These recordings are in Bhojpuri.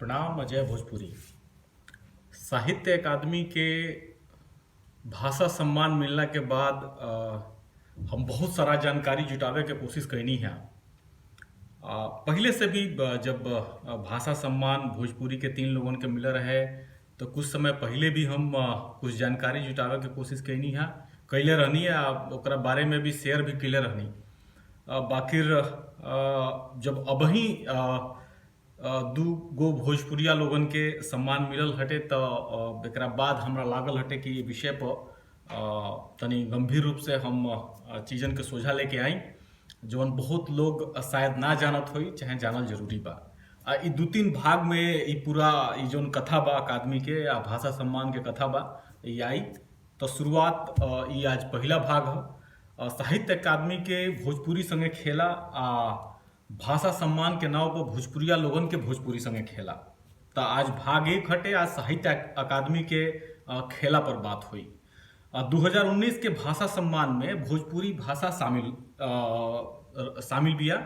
प्रणाम। अजय भोजपुरी। साहित्य अकादमी के भाषा सम्मान मिलला के बाद हम बहुत सारा जानकारी जुटावे के कोशिश कैनी है। पहले से भी जब भाषा सम्मान भोजपुरी के 3 लोगन के मिल रहे तो कुछ समय पहले भी हम कुछ जानकारी जुटावे के कोशिश कैनी है, कैले रहनी है। ओकरा बारे में भी शेयर भी कैले रहनी। बाकिर जब अबही दू गो भोजपुरिया लोगन के सम्मान मिलल हटे तो एकरा बाद हमरा लागल हटे कि ये विषय पर तनी गंभीर रूप से हम चीजन के सोझा लेके आई, जौन बहुत लोग शायद ना जानत होई चाहे जानल जरूरी बा। ई 2-3 भाग में ई पूरा ई जौन कथा बा अकादमी के या भाषा सम्मान के कथा बा ई आई। तो शुरुआत ई आज पहला भाग है। साहित्य अकादमी के भोजपुरी संगे खेला भाषा सम्मान के नाव पर भोजपुरिया लोगन के भोजपुरी संगे खेला। तो आज भाग 1 हटे। आज साहित्य अकादमी के खेला पर बात हुई। 2019 के भाषा सम्मान में भोजपुरी भाषा शामिल बिया।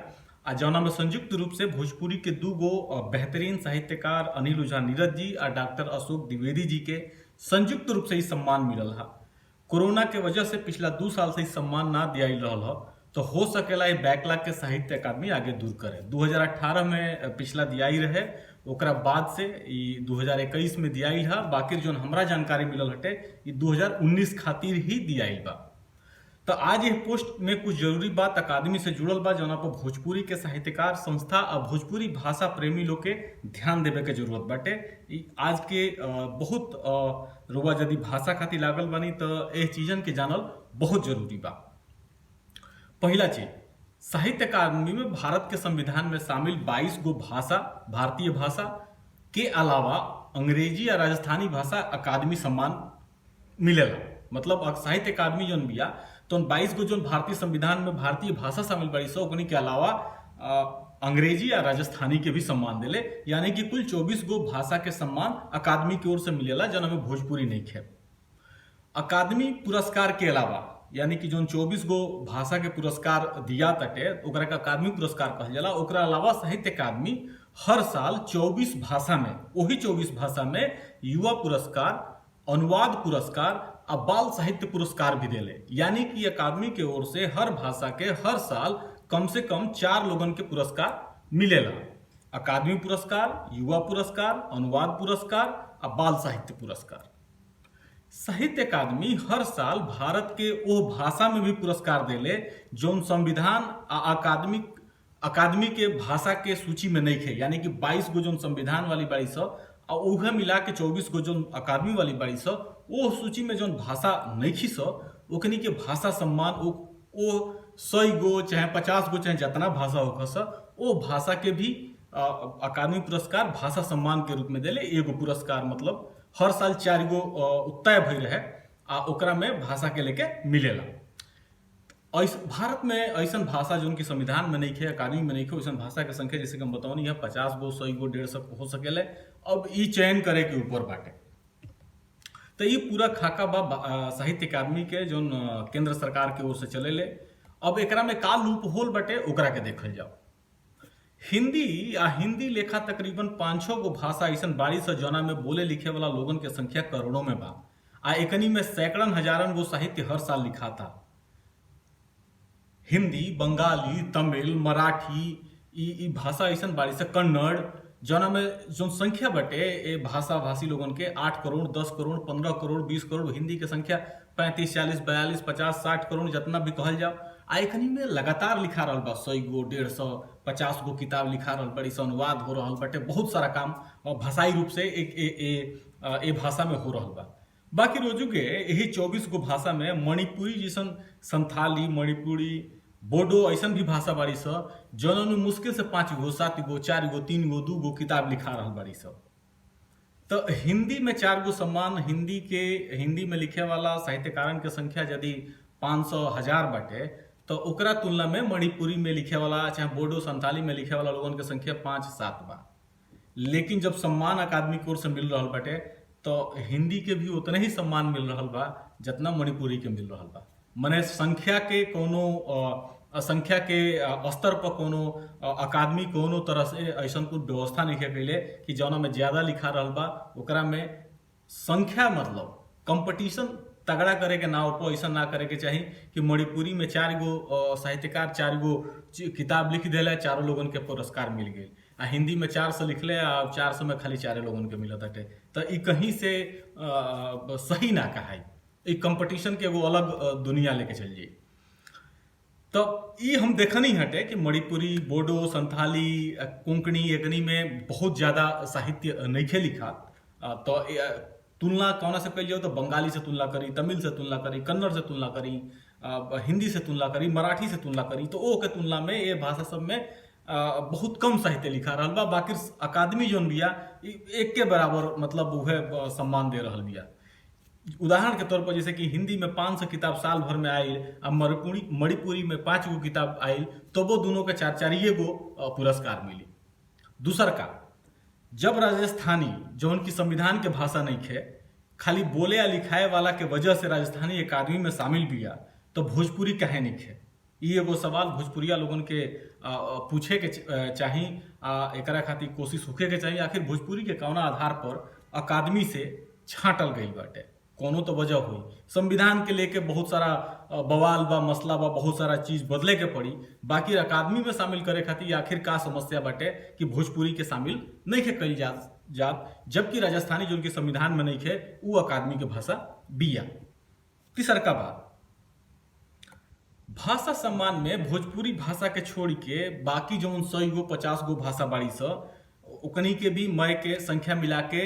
जौना में संयुक्त रूप से भोजपुरी के 2 गो बेहतरीन साहित्यकार अनिल ओझा नीरज जी और डॉक्टर अशोक द्विवेदी जी के संयुक्त रूप से ही सम्मान मिलल है। कोरोना के वजह से पिछला 2 साल से सम्मान ना दिया रहल है, तो हो सकेला ये बैकलॉग के साहित्य अकादमी आगे दूर करे। 2018 में पिछला दियाई रहे, ओकरा बाद से 2021 में दियाई है। बाकी जो हमरा जानकारी मिलल हटे ये 2019 खातिर ही दियाई बा। तो आज ये पोस्ट में कुछ जरूरी बात अकादमी से जुड़ल बा, जौना पर भोजपुरी के साहित्यकार संस्था और भोजपुरी भाषा प्रेमी लोग के ध्यान देवे के जरूरत बाटे। आज के बहुत रुआ यदि भाषा खातिर लागल बानी तो ये चीजन के जानल बहुत जरूरी बा। पहला चीज, साहित्य अकादमी में भारत के संविधान में शामिल 22 गो भाषा, भारतीय भाषा के अलावा अंग्रेजी या राजस्थानी भाषा अकादमी सम्मान मिलेला। मतलब साहित्य अकादमी जौन बिया तो 22 गो जौन भारतीय संविधान में भारतीय भाषा शामिल बड़ी सो ओकनी के अलावा अंग्रेजी या राजस्थानी के भी सम्मान देले, यानी कि कुल 24 गो भाषा के सम्मान अकादमी की ओर से मिलेला, जौन में भोजपुरी नहीं खे। अकादमी पुरस्कार के अलावा यानी कि जो 24 गो भाषा के पुरस्कार दिया तटे ओकरा के अकादमी पुरस्कार कहल जाला। ओकरा अलावा साहित्य अकादमी हर साल 24 भाषा में, वही 24 भाषा में युवा पुरस्कार, अनुवाद पुरस्कार और बाल साहित्य पुरस्कार भी देले। यानी कि अकादमी के ओर से हर भाषा के हर साल कम से कम 4 लोगन के पुरस्कार मिलेला। अकादमी पुरस्कार, युवा पुरस्कार, अनुवाद पुरस्कार और बाल साहित्य पुरस्कार। साहित्य अकादमी हर साल भारत के वो भाषा में भी पुरस्कार देले जो संविधान अकादमी के भाषा के सूची में नहीं थे। यानी कि 22 गो जो संविधान वाली बाड़ी सौ और उहे मिला के 24 गो जो अकादमी वाली बाड़ी सौ, वो सूची में जो भाषा नहीं थी सो ओकनी के भाषा सम्मान वो 100 गो चाहे 50 गो चाहे जितना भाषा होगा सर वो भाषा के भी अकादमी पुरस्कार भाषा सम्मान के रूप में देले। एगो पुरस्कार मतलब हर साल 4 गो तय भई रहे ओकरा में भाषा के लेके मिलेला। भारत में ऐसा भाषा जो उनकी संविधान में नहीं थे, अकादमी में नहीं थे, वैसा भाषा के संख्या जैसे कि हम बताओ नहीं 50 गो 100 गो 150 हो सकेले। अब ई चयन करे के ऊपर बाटे। तो ये पूरा खाका बा साहित्य अकादमी के जो केंद्र सरकार की ओर से चलेले। अब एकरा में का लूप होल बाटे ओकरा के देखल जाओ। हिंदी लेखा तकरीबन 5-6 गो भाषा ऐसा बाड़ी से जौना में बोले लिखे वाला लोगन के संख्या करोड़ों में बा। एकनी में सैकड़न हजारन गो साहित्य हर साल लिखा था। हिंदी, बंगाली, तमिल, मराठी ई भाषा ऐसा बाड़ी से कन्नड़ जौना में जो संख्या बटे ए भाषा भाषी लोगन के 8 करोड़, 10 करोड़, 15 करोड़, 20 करोड़, हिंदी के संख्या 35, 40, 42, 50, 60 करोड़ जितना भी कहल जाओ। एखनी में लगातार लिखा रहा बा 100 गो, 150, 50 गो किताब लिखा रहा बड़ी से, अनुवाद हो रहा बटे, बहुत सारा काम भाषाई रूप से एक भाषा में हो रहा बा। बाकी रोजू के यही 24 गो भाषा में मणिपुरी जैसन, संथाली, मणिपुरी, बोडो ऐसा भी भाषा बाड़ी सब जौन में मुश्किल से 5 गो, 7 गो, 4 गो, 3 गो, 2 गो किताब लिखा रहा बाड़ी सब। तो हिंदी में 4 गो सम्मान, हिंदी में लिखे वाला साहित्यकारन के संख्या यदि 500 1000 बाटे तो ओकरा तुलना में मणिपुरी में लिखे वाला चाहे बोडो संथाली में लिखे वाला लोगन के संख्या 5-7 बा। लेकिन जब सम्मान अकादमी की ओर से मिल रहा बाटे तो हिंदी के भी उतने ही सम्मान मिल रहा बा जितना मणिपुरी के मिल रहा बा। मने संख्या के कोनो संख्या के स्तर पर कोनो अकादमी कोनो तरह से ऐसा कुछ व्यवस्था नहीं कैले कि जौना में ज्यादा लिखा रहल बा ओकरा में संख्या मतलब कंपटीशन तगड़ा करे के नाव पर ऐसा ना करे के चाहिए कि मणिपुरी में 4 गो साहित्यकार 4 गो किताब लिख दिला, चारों लोगन के पुरस्कार मिल गए, आ हिंदी में 400 लिखले आ 400 में खाली 4 लोगन के मिलत हटे। तो ई कहीं से सही ना कहा, ई कंपटीशन के एगो अलग दुनिया लेके चल जाई। तो ई हम देखनी हटे कि मणिपुरी, बोडो, संथाली, कोंकणी एकनी में बहुत ज्यादा साहित्य नहीं लिखा। तो तुलना कौना से कही जाओ तो बंगाली से तुलना करी, तमिल से तुलना करी, कन्नड़ से तुलना करी, हिंदी से तुलना करी, मराठी से तुलना करी, तो ओ के तुलना में ये भाषा सब में बहुत कम साहित्य लिखा रहल बा। बाकी अकादमी जोन बिया एक के बराबर मतलब वह सम्मान दे रहल बिया। उदाहरण के तौर पर जैसे कि हिंदी में 500 किताब साल भर में आयल, अब मणिपुरी में 5 गो किताब आयल, तो वो दोनों के 4-4 गो पुरस्कार मिली। दूसर का, जब राजस्थानी जो उनकी संविधान के भाषा नहीं खे, खाली बोले या लिखाए वाला के वजह से राजस्थानी अकादमी में शामिल बिया, तो भोजपुरी कहे नहीं खे? ये एगो सवाल भोजपुरिया लोगन के पूछे के चाही, एकरा खातिर कोशिश होके के चाहिए। आखिर भोजपुरी के कौना आधार पर अकादमी से छांटल गई बाटे? कोनो तो वजह हुई। संविधान के लेके बहुत सारा बवाल बा, मसला बा, बहुत सारा चीज बदले के पड़ी। बाकी अकादमी में शामिल करे खातिर आखिर का समस्या बाटे कि भोजपुरी के शामिल नहीं के कई जात, जबकि राजस्थानी जो उनके संविधान में नहीं खे वो अकादमी के भाषा बिया। तीसर का बात, भाषा सम्मान में भोजपुरी भाषा के छोड़ के बाकी जो 100 गो 50 गो भाषा बाड़ी स ओकनी के भी मय के संख्या मिला के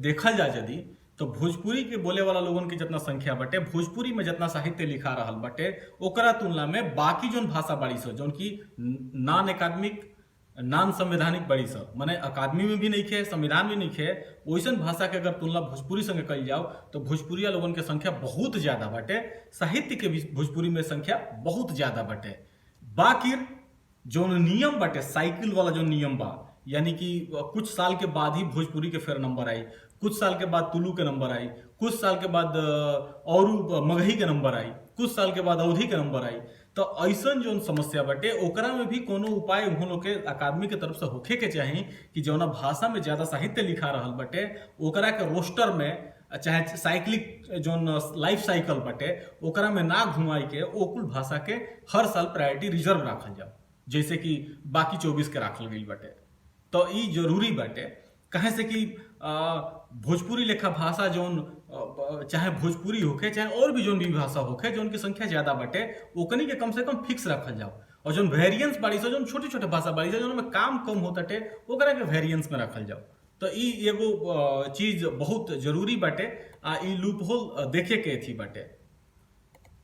देखल जा यदि, तो भोजपुरी के बोले वाला लोगन के जितना संख्या बटे, भोजपुरी में जितना साहित्य लिखा रहल बटे, ओकरा तुलना में बाकी जोन भाषा बाड़ी स जोन की नॉन एकाडमिक, नॉन संवैधानिक बड़ी स, माने अकादमी में भी नहीं खे, संविधान में नहीं खे, वैसन भाषा के अगर तुलना भोजपुरी संगे कल जाओ तो भोजपुरिया लोगन के संख्या बहुत ज्यादा बटे, साहित्य के भी भोजपुरी में संख्या बहुत ज्यादा बटे। बाकी जो नियम बटे, साइकिल वाला जो नियम बा, यानी कि कुछ साल के बाद ही भोजपुरी के फिर नंबर आई, कुछ साल के बाद तुलु के नंबर आई, कुछ साल के बाद और मगही के नंबर आई, कुछ साल के बाद अवधि के नंबर आई। तो ऐसन जो समस्या बटे ओकरा में भी कोनो उपाय उन लोग के अकादमी के तरफ से होखे के चाहिए कि जौना भाषा में ज्यादा साहित्य लिखा रहल बटे ओकरा के रोस्टर में, चाहे साइक्लिक जोन लाइफ साइकिल बटे ओकरा में ना घुमाई के ओकुल भाषा के हर साल प्रायोरिटी रिजर्व रखल जाओ, जैसे कि बाकी 24 के राखल गई बटे। तो ई जरूरी बटे, कहे से कि भोजपुरी लेखा भाषा जोन चाहे भोजपुरी होके चाहे और भी जोन भी भाषा होके जो उनकी संख्या ज्यादा बटे ओकनी के कम से कम फिक्स रखल जाओ, और जो वेरिएंस बाड़ी से जो छोटे छोटे भाषा बाड़ी से जो में काम कम होता ओकरा के वेरिएंस में रखल जाओ। तो ई एगो चीज बहुत जरूरी बटे, ई लूप होल देखे के थी बटे।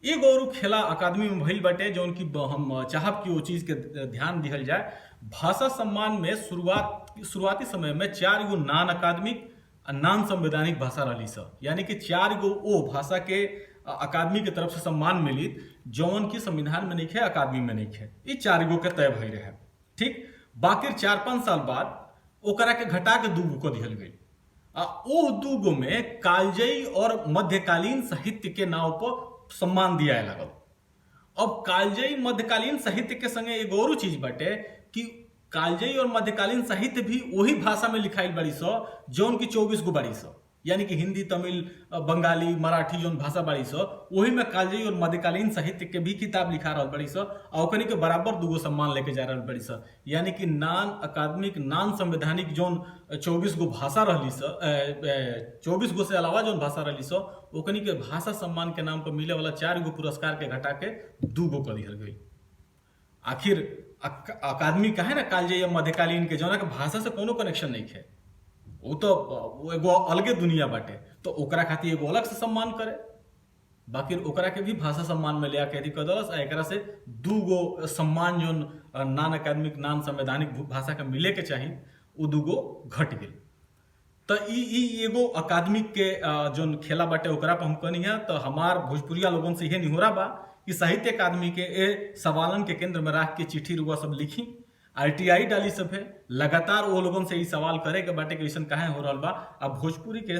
एगो और खेला अकादमी में भइल बटे जो उनकी हम चाहब कि वो चीज के ध्यान दिहल जाए। भाषा सम्मान में शुरुआती समय में 4 गो नॉन अकादमिक नॉन संवैधानिक भाषा रही स, यानी कि 4 गो ओ भाषा के अकादमी के तरफ से सम्मान मिली जौन की संविधान में नहीं खे, अकादमी में नहीं खे। ये 4 गो के तय भई रहे, ठीक। बाकी 4-5 साल बाद ओकरा के घटा के 2 गो को दिहल गई। ओ 2 गो में कालजयी और मध्यकालीन साहित्य के नाव पर सम्मान दिया लगल। अब कालजयी मध्यकालीन साहित्य के संगे एक और चीज बटे कि कालजयी और मध्यकालीन साहित्य भी वही भाषा में लिखाइल बड़ी सो जौन की 24 गो बड़ी सो, यानी कि हिंदी, तमिल, बंगाली, मराठी जौन भाषा बड़ी सो वही में कालजयी और मध्यकालीन साहित्य के भी किताब लिखा रहल बड़ी सो, और ओकनी के बराबर 2 गो सम्मान लेके जा रहल बड़ी सो। यानी कि नॉन अकादमिक नॉन संवैधानिक जौन 24 गो भाषा रहली सो, 24 गो से अलावा जौन भाषा रहली सो ओकनी के भाषा सम्मान के नाम पर मिले वाला 4 गो पुरस्कार के घटा के 2 गो कर दिहल गई। आखिर अकादमी कहे ना कालजयी या मध्यकालीन के जौना के भाषा से कोनो कनेक्शन नहीं है, वो तो एगो अलगे दुनिया बाटे, तो ओकरा खातिर एगो अलग से सम्मान करे। बाकी ओकरा के भी भाषा सम्मान में ले आके यदि कदलस एकरा से 2 गो सम्मान जो नॉन अकादमिक नॉन संवैधानिक भाषा के मिले के चाहिए वो 2 गो घट गई। तो ई एगो अकादमिक के जो खेला बाटे ओकरा पर हम कहनी है। तो हमार भोजपुरिया लोगन से यह निहोरा बा कि साहित्य अकादमी के सवालन के केंद्र में रख के चिट्ठी रुआ सब लिखी, RTI डाली सब है, लगातार वो लोगन से ई सवाल करे के बाटे कि ऐसा काहे हो रहा बा। अब भोजपुरी के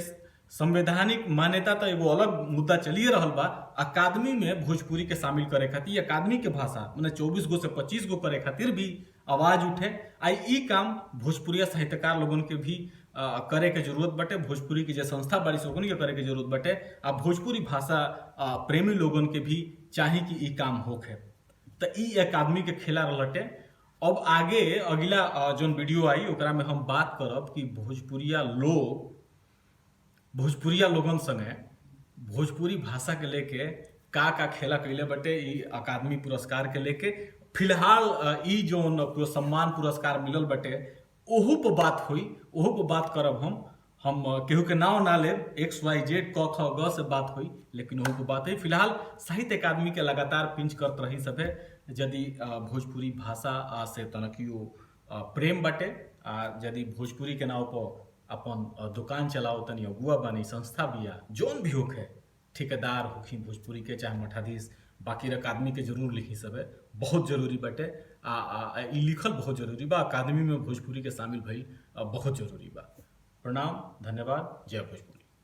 संवैधानिक मान्यता तो एगो अलग मुद्दा चलिए रहल बा। अकादमी में भोजपुरी के शामिल करे खातिर, अकादमी के भाषा मैंने 24 गो से 25 गो करे खातिर भी आवाज उठे। आई ई काम भोजपुरिया साहित्यकार लोगन के भी करे के जरूरत बटे। भोजपुरी की जो संस्था बाड़ी से ओकनी के करे के जरूरत बटे। आ भोजपुरी भाषा प्रेमी लोगन के भी चाही कि ई काम होखे। तो ई अकादमी के खेला रहलटे। अब आगे अगला जोन वीडियो आई ओकरा में हम बात करब कि भोजपुरिया लोगन संगे भोजपुरी भाषा के लेके का खेला कैले बटे ई अकादमी पुरस्कार के लेके। फिलहाल ई जोन सम्मान पुरस्कार मिलल बटे ओहू पर बात हुई, ओहू पर बात करब हम केहू के नाव ना लेब, XYZ क ख ग से बात हुई, लेकिन ओहू पर बात हुई। फिलहाल साहित्य अकादमी के लगातार पिंच करत रही सभे यदि भोजपुरी भाषा से तनकियो प्रेम बटे। यदि भोजपुरी के नाव पर अपन दुकान चलाओ तनी अगुआ बनी, संस्था बिया, जोन भी होखे, ठेकेदार होखी भोजपुरी के चाहे मठाधीश, बाकी अकादमी के जरूर लिखी सबे, बहुत जरूरी बटे। ई लिखल बहुत जरूरी बा। अकादमी में भोजपुरी के शामिल भइल बहुत जरूरी बा। प्रणाम, धन्यवाद, जय भोजपुरी।